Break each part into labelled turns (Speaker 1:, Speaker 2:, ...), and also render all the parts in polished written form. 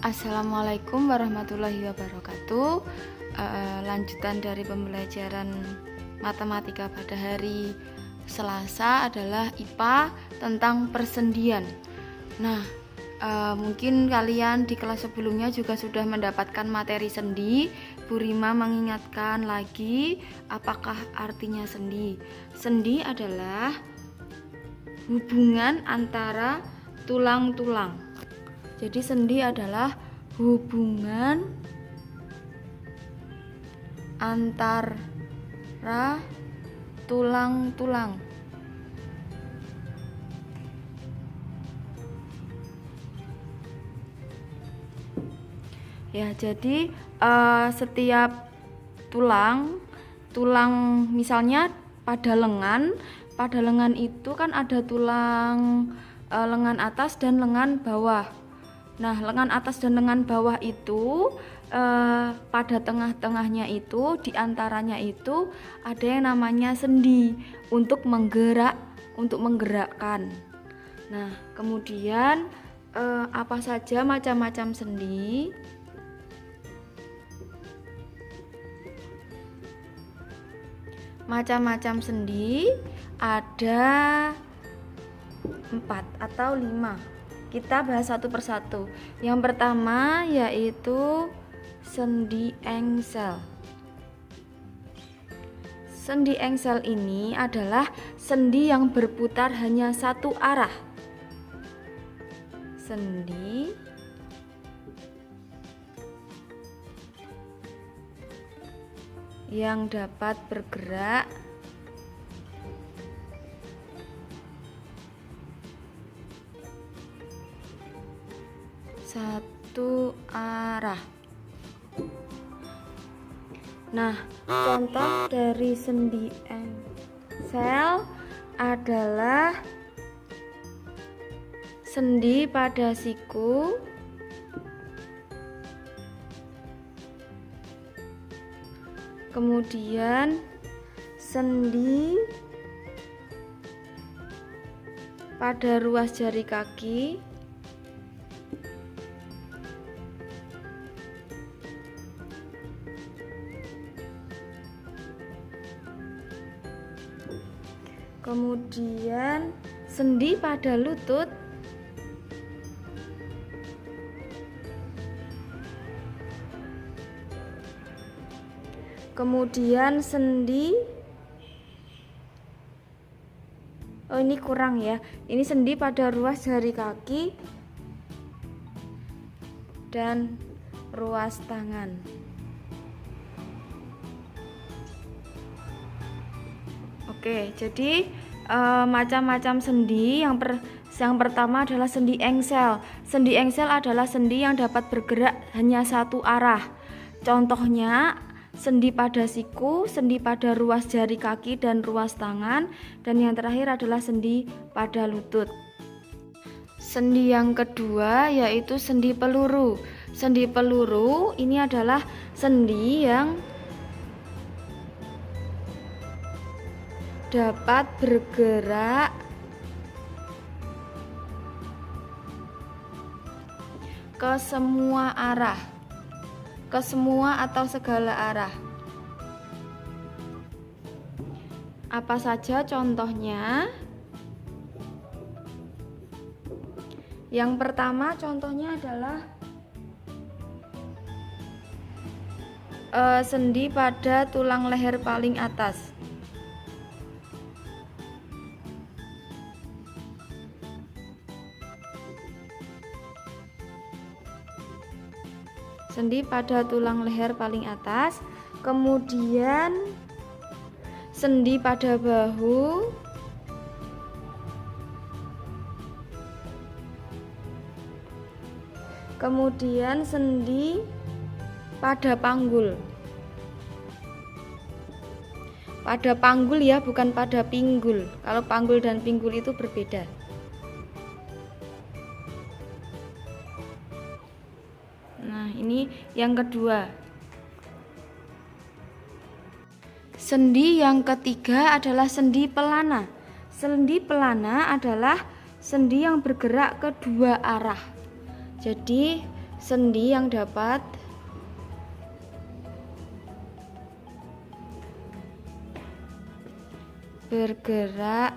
Speaker 1: Assalamualaikum warahmatullahi wabarakatuh. Lanjutan dari pembelajaran matematika pada hari Selasa adalah IPA tentang persendian. Nah, mungkin kalian di kelas sebelumnya juga sudah mendapatkan materi sendi. Bu Rima mengingatkan lagi apakah artinya sendi. Sendi adalah hubungan antara tulang-tulang. Jadi sendi adalah hubungan antara tulang-tulang. Ya, jadi setiap tulang misalnya pada lengan itu kan ada tulang lengan atas dan lengan bawah. Nah, lengan atas dan lengan bawah itu pada tengah-tengahnya itu, diantaranya itu ada yang namanya sendi untuk menggerakkan. Nah, kemudian apa saja macam-macam sendi? Macam-macam sendi ada 4 atau 5. Kita bahas satu persatu. Yang pertama yaitu sendi engsel. Sendi engsel ini adalah sendi yang berputar hanya satu arah. Sendi yang dapat bergerak satu arah. Nah, contoh dari sendi engsel adalah sendi pada siku, kemudian sendi pada ruas jari kaki, kemudian sendi pada lutut, kemudian sendi ini kurang ya, ini sendi pada ruas jari kaki dan ruas tangan. Oke, jadi macam-macam sendi. Yang pertama adalah sendi engsel. Sendi engsel adalah sendi yang dapat bergerak hanya satu arah. Contohnya sendi pada siku, sendi pada ruas jari kaki dan ruas tangan, dan yang terakhir adalah sendi pada lutut. Sendi yang kedua yaitu sendi peluru. Sendi peluru ini adalah sendi yang dapat bergerak ke semua arah, ke semua atau segala arah. Apa saja contohnya? Yang pertama contohnya adalah sendi pada tulang leher paling atas. Sendi pada tulang leher paling atas, kemudian sendi pada bahu, kemudian sendi pada panggul. Pada panggul ya, bukan pada pinggul. Kalau panggul dan pinggul itu berbeda. Nah, ini yang kedua. Sendi yang ketiga adalah sendi pelana. Sendi pelana adalah sendi yang bergerak kedua arah. Jadi sendi yang dapat bergerak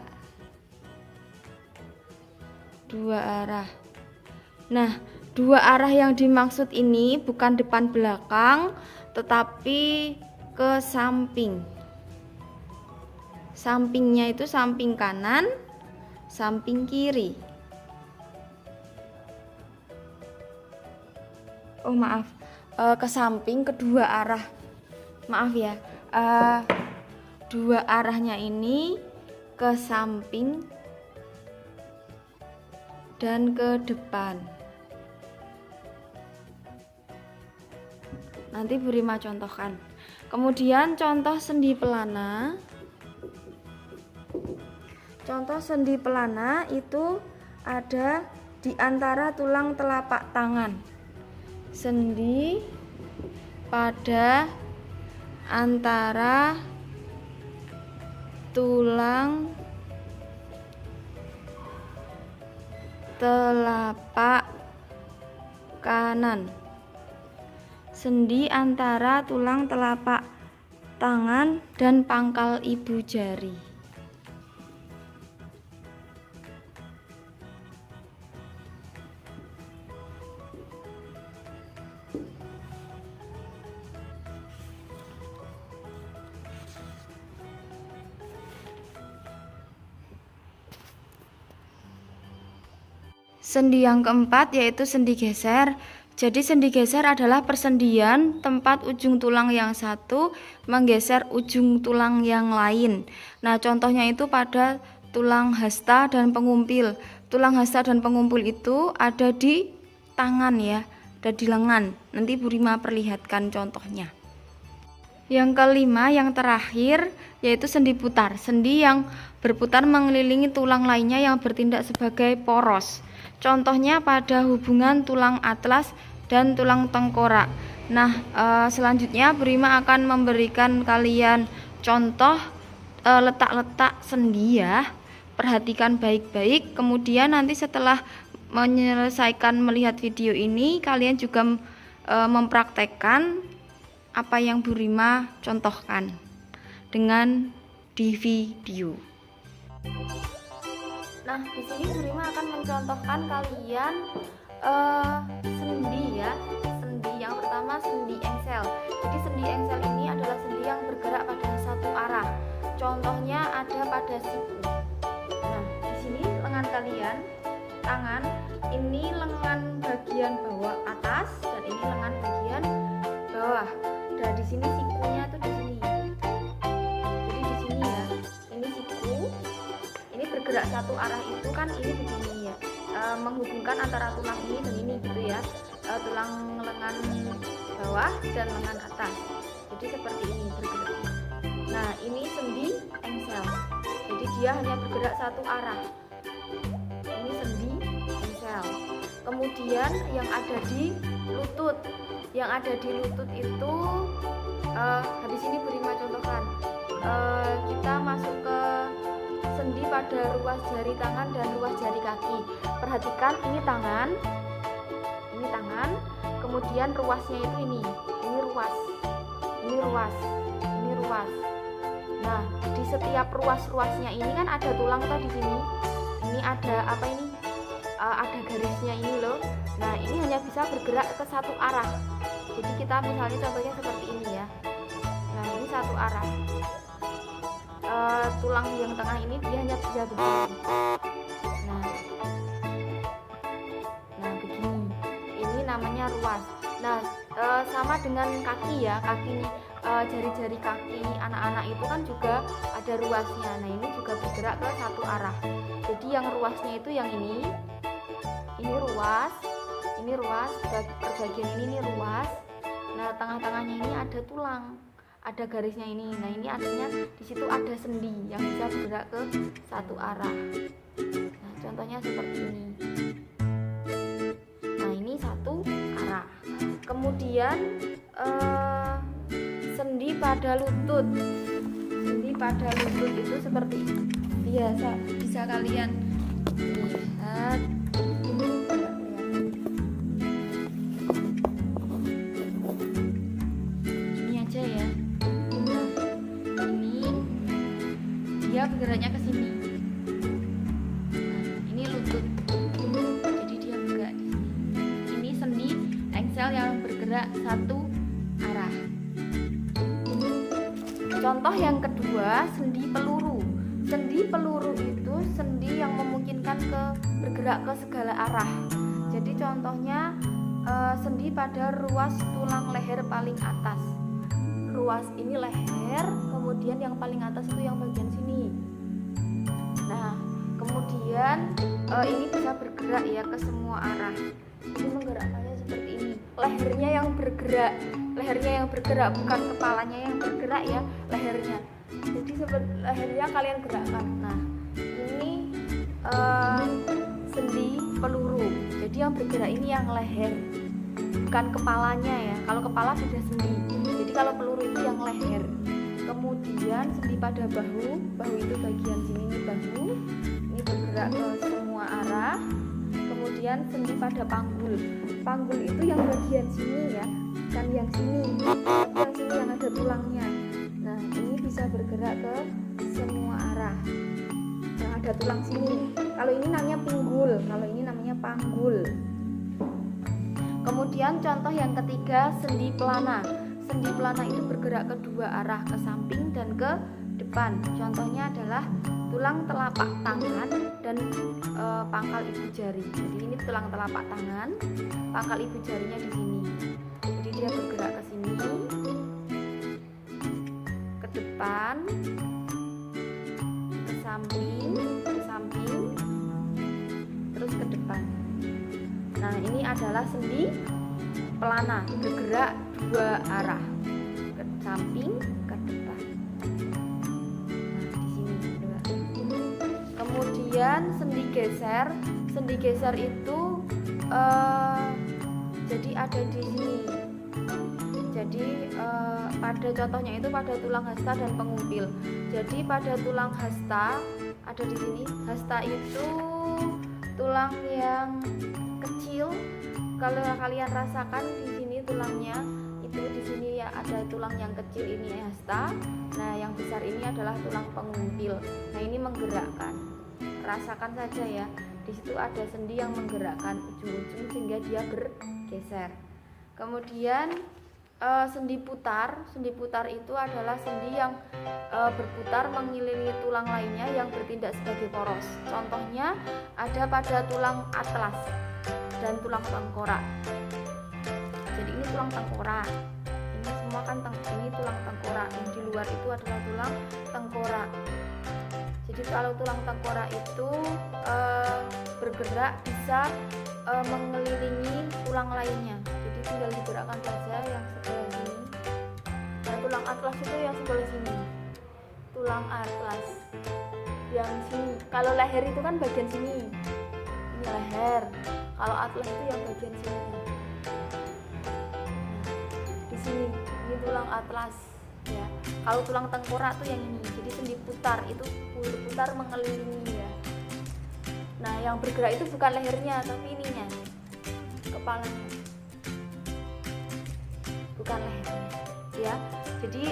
Speaker 1: dua arah. Nah, dua arah yang dimaksud ini bukan depan belakang, tetapi ke samping. Sampingnya itu samping kanan, samping kiri. Oh maaf, ke samping kedua arah. Maaf ya, dua arahnya ini ke samping dan ke depan. Nanti Bu Rima contohkan. Kemudian contoh sendi pelana. Contoh sendi pelana itu ada di antara tulang telapak tangan. Sendi pada antara tulang telapak kanan. Sendi antara tulang telapak tangan dan pangkal ibu jari. Sendi yang keempat yaitu sendi geser. Jadi sendi geser adalah persendian tempat ujung tulang yang satu menggeser ujung tulang yang lain. Nah, contohnya itu pada tulang hasta dan pengumpil. Tulang hasta dan pengumpil itu ada di tangan ya, ada di lengan. Nanti Bu Rima perlihatkan contohnya. Yang kelima, yang terakhir yaitu sendi putar. Sendi yang berputar mengelilingi tulang lainnya yang bertindak sebagai poros. Contohnya pada hubungan tulang atlas dan tulang tengkorak. Nah, selanjutnya Bu Rima akan memberikan kalian contoh letak-letak sendi ya. Perhatikan baik-baik. Kemudian nanti setelah menyelesaikan melihat video ini, kalian juga mempraktekkan apa yang Bu Rima contohkan dengan di video. Nah, di sini Bu Rima akan mencontohkan kalian sendi ya. Sendi yang pertama sendi engsel. Jadi sendi engsel ini adalah sendi yang bergerak pada satu arah. Contohnya ada pada siku. Nah, di sini lengan kalian, tangan, ini lengan bagian bawah atas dan ini lengan bagian bawah. Nah, di sini sikunya tuh di sini. Jadi di sini ya, ini siku. Ini bergerak satu arah itu kan ini begini ya, menghubungkan antara tulang ini dan ini gitu ya, tulang lengan bawah dan lengan atas. Jadi seperti ini bergerak. Nah, ini sendi engsel. Jadi dia hanya bergerak satu arah. Ini sendi engsel. Kemudian yang ada di lutut. Yang ada di lutut itu habis ini Bu Rima contohkan. Kita masuk ke sendi pada ruas jari tangan dan ruas jari kaki. Perhatikan ini tangan, kemudian ruasnya itu ini ruas, ini ruas, ini ruas. Nah, di setiap ruas-ruasnya ini kan ada tulang atau di sini. Ini ada apa ini? Ada garisnya ini loh. Nah, ini hanya bisa bergerak ke satu arah. Jadi kita misalnya contohnya seperti ini ya. Nah, ini satu arah. Tulang yang tengah ini dia hanya bisa begini. Nah begini. Ini namanya ruas. Nah, sama dengan kaki ya, kakinya, jari-jari kaki anak-anak itu kan juga ada ruasnya. Nah, ini juga bergerak ke satu arah. Jadi yang ruasnya itu yang ini ruas, bagian ini ruas. Nah, tengah-tengahnya ini ada tulang, ada garisnya ini. Nah, ini artinya di situ ada sendi yang bisa bergerak ke satu arah. Nah, contohnya seperti ini. Nah, ini satu arah. Kemudian sendi pada lutut. Sendi pada lutut itu seperti biasa, bisa kalian lihat. Ini dia bergeraknya ke sini. Nah, ini lutut. Jadi dia bergerak di sini. Ini sendi engsel yang bergerak satu arah. Contoh yang kedua, sendi peluru. Sendi peluru itu sendi yang memungkinkan bergerak ke segala arah. Jadi contohnya sendi pada ruas tulang leher paling atas. Ruas ini leher, kemudian yang paling atas itu yang bagian sini. Nah, kemudian ini bisa bergerak ya ke semua arah. Ini menggerakkannya seperti ini. Lehernya yang bergerak, bukan kepalanya yang bergerak ya, lehernya. Jadi seperti lehernya kalian gerakkan. Nah, ini sendi peluru. Jadi yang bergerak ini yang leher, bukan kepalanya ya. Kalau kepala beda sendi. Jadi kalau peluru itu yang leher. Kemudian sendi pada bahu itu bagian sini, ini bahu. Ini bergerak ke semua arah. Kemudian sendi pada panggul. Panggul itu yang bagian sini ya, kan yang sini. Yang sini yang ada tulangnya. Nah, ini bisa bergerak ke semua arah. Yang ada tulang sini. Kalau ini namanya pinggul, kalau ini namanya panggul. Kemudian contoh yang ketiga, sendi pelana. Sendi pelana itu bergerak ke dua arah, ke samping dan ke depan. Contohnya adalah tulang telapak tangan dan pangkal ibu jari. Jadi ini tulang telapak tangan, pangkal ibu jarinya di sini. Jadi dia bergerak ke sini, ke depan, ke samping, terus ke depan. Nah, ini adalah sendi pelana, bergerak dua arah, ke samping, ke depan. Nah, di sini juga. Kemudian sendi geser. Sendi geser itu jadi ada di sini. Jadi pada contohnya itu pada tulang hasta dan pengumpil. Jadi pada tulang hasta ada di sini. Hasta itu tulang yang kecil. Kalau kalian rasakan di sini tulangnya itu di sini ya ada tulang yang kecil, ini hasta. Nah, yang besar ini adalah tulang pengumpil. Nah, ini menggerakkan. Rasakan saja ya. Di situ ada sendi yang menggerakkan ujung-ujung sehingga dia bergeser. Kemudian sendi putar. Sendi putar itu adalah sendi yang berputar mengelilingi tulang lainnya yang bertindak sebagai poros. Contohnya ada pada tulang atlas dan tulang tengkorak. Jadi ini tulang tengkorak. Ini semua kan ini tulang tengkorak. Yang di luar itu adalah tulang tengkorak. Jadi kalau tulang tengkorak itu bergerak bisa mengelilingi tulang lainnya. Jadi tinggal digerakkan saja yang sebelah sini. Nah, tulang atlas itu yang sebelah sini. Tulang atlas yang sini. Kalau leher itu kan bagian sini. Ini leher. Kalau atlas itu yang bagian sini. Di sini ini tulang atlas ya. Kalau tulang tengkorak tuh yang ini. Jadi sendi putar itu putar mengelilingi ya. Nah, yang bergerak itu bukan lehernya tapi ininya, kepalanya, bukan lehernya ya. Jadi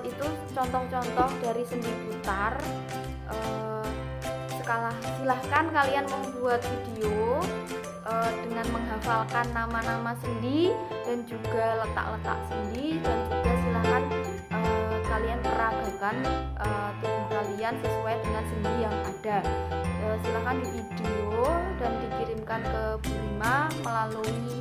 Speaker 1: itu contoh-contoh dari sendi putar. Silahkan kalian membuat video dengan menghafalkan nama-nama sendi dan juga letak-letak sendi, dan juga silahkan kalian peragakan tubuh kalian sesuai dengan sendi yang ada. Silahkan di video dan dikirimkan ke Bu Rima melalui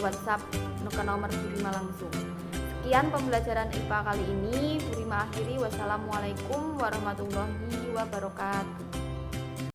Speaker 1: WhatsApp ke nomor Bu Rima langsung. Sekian pembelajaran IPA kali ini. Bu Rima akhiri. Wassalamualaikum warahmatullahi wabarakatuh.